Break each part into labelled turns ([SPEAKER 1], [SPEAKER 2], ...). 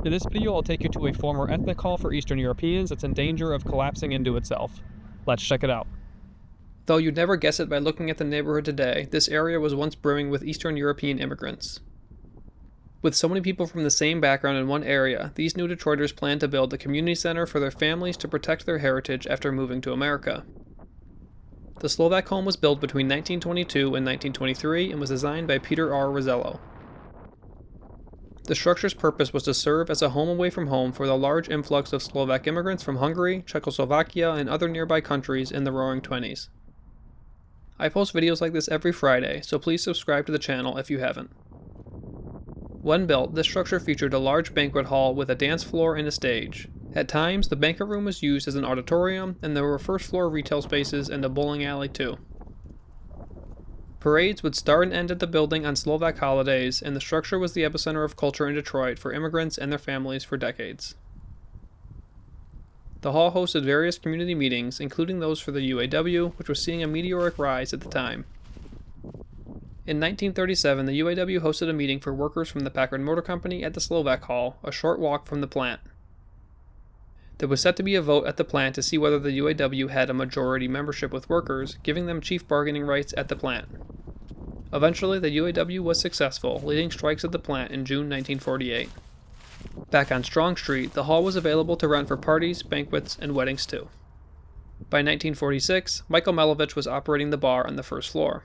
[SPEAKER 1] In this video, I'll take you to a former ethnic hall for Eastern Europeans that's in danger of collapsing into itself. Let's check it out. Though you'd never guess it by looking at the neighborhood today, this area was once brimming with Eastern European immigrants. With so many people from the same background in one area, these new Detroiters planned to build a community center for their families to protect their heritage after moving to America. The Slovak home was built between 1922 and 1923 and was designed by Peter R. Rosello. The structure's purpose was to serve as a home away from home for the large influx of Slovak immigrants from Hungary, Czechoslovakia, and other nearby countries in the Roaring Twenties. I post videos like this every Friday, so please subscribe to the channel if you haven't. When built, this structure featured a large banquet hall with a dance floor and a stage. At times, the banquet room was used as an auditorium, and there were first-floor retail spaces and a bowling alley too. Parades would start and end at the building on Slovak holidays, and the structure was the epicenter of culture in Detroit for immigrants and their families for decades. The hall hosted various community meetings, including those for the UAW, which was seeing a meteoric rise at the time. In 1937, the UAW hosted a meeting for workers from the Packard Motor Company at the Slovak Hall, a short walk from the plant. There was set to be a vote at the plant to see whether the UAW had a majority membership with workers, giving them chief bargaining rights at the plant. Eventually, the UAW was successful, leading strikes at the plant in June 1948. Back on Strong Street, the hall was available to rent for parties, banquets, and weddings too. By 1946, Michael Melovich was operating the bar on the first floor.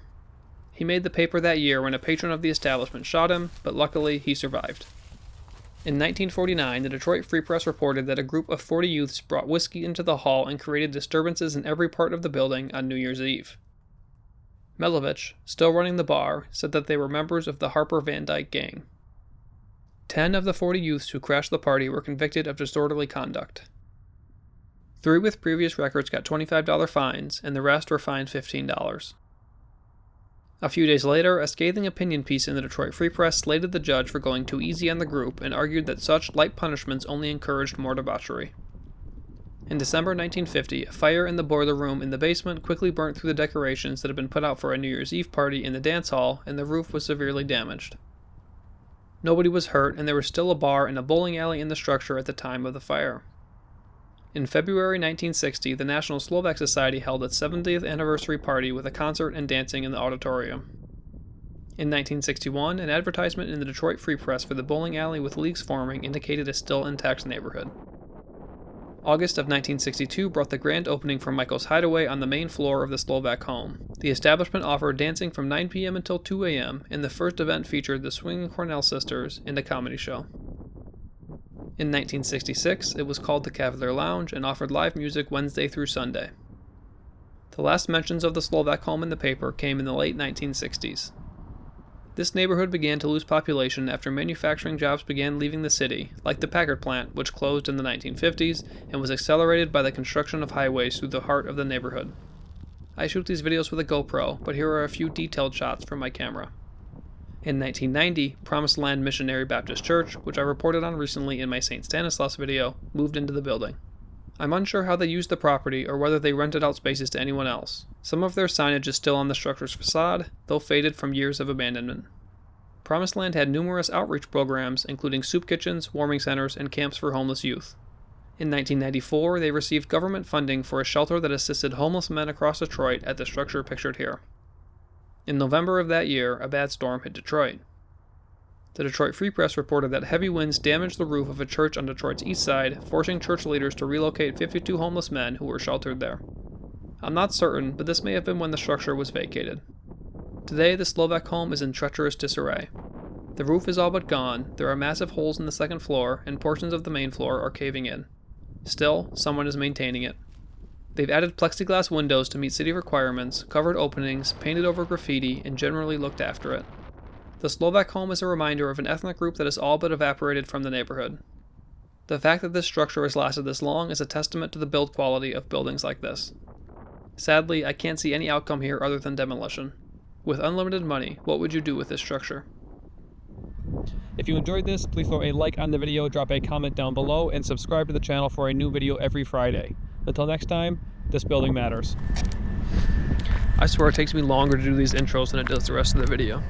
[SPEAKER 1] He made the paper that year when a patron of the establishment shot him, but luckily he survived. In 1949, the Detroit Free Press reported that a group of 40 youths brought whiskey into the hall and created disturbances in every part of the building on New Year's Eve. Melovich, still running the bar, said that they were members of the Harper Van Dyke gang. 10 of the 40 youths who crashed the party were convicted of disorderly conduct. 3 with previous records got $25 fines, and the rest were fined $15. A few days later, a scathing opinion piece in the Detroit Free Press slated the judge for going too easy on the group and argued that such light punishments only encouraged more debauchery. In December 1950, a fire in the boiler room in the basement quickly burnt through the decorations that had been put out for a New Year's Eve party in the dance hall, and the roof was severely damaged. Nobody was hurt, and there was still a bar and a bowling alley in the structure at the time of the fire. In February 1960, the National Slovak Society held its 70th anniversary party with a concert and dancing in the auditorium. In 1961, an advertisement in the Detroit Free Press for the bowling alley with leaks forming indicated a still intact neighborhood. August of 1962 brought the grand opening for Michael's Hideaway on the main floor of the Slovak home. The establishment offered dancing from 9 p.m. until 2 a.m., and the first event featured the Swinging Cornell Sisters and a comedy show. In 1966, it was called the Cavalier Lounge and offered live music Wednesday through Sunday. The last mentions of the Slovak home in the paper came in the late 1960s. This neighborhood began to lose population after manufacturing jobs began leaving the city, like the Packard plant, which closed in the 1950s and was accelerated by the construction of highways through the heart of the neighborhood. I shoot these videos with a GoPro, but here are a few detailed shots from my camera. In 1990, Promised Land Missionary Baptist Church, which I reported on recently in my St. Stanislaus video, moved into the building. I'm unsure how they used the property or whether they rented out spaces to anyone else. Some of their signage is still on the structure's facade, though faded from years of abandonment. Promised Land had numerous outreach programs, including soup kitchens, warming centers, and camps for homeless youth. In 1994, they received government funding for a shelter that assisted homeless men across Detroit at the structure pictured here. In November of that year, a bad storm hit Detroit. The Detroit Free Press reported that heavy winds damaged the roof of a church on Detroit's east side, forcing church leaders to relocate 52 homeless men who were sheltered there. I'm not certain, but this may have been when the structure was vacated. Today, the Slovak home is in treacherous disarray. The roof is all but gone, there are massive holes in the second floor, and portions of the main floor are caving in. Still, someone is maintaining it. They've added plexiglass windows to meet city requirements, covered openings, painted over graffiti, and generally looked after it. The Slovak home is a reminder of an ethnic group that has all but evaporated from the neighborhood. The fact that this structure has lasted this long is a testament to the build quality of buildings like this. Sadly, I can't see any outcome here other than demolition. With unlimited money, what would you do with this structure? If you enjoyed this, please throw a like on the video, drop a comment down below, and subscribe to the channel for a new video every Friday. Until next time, this building matters. I swear it takes me longer to do these intros than it does the rest of the video.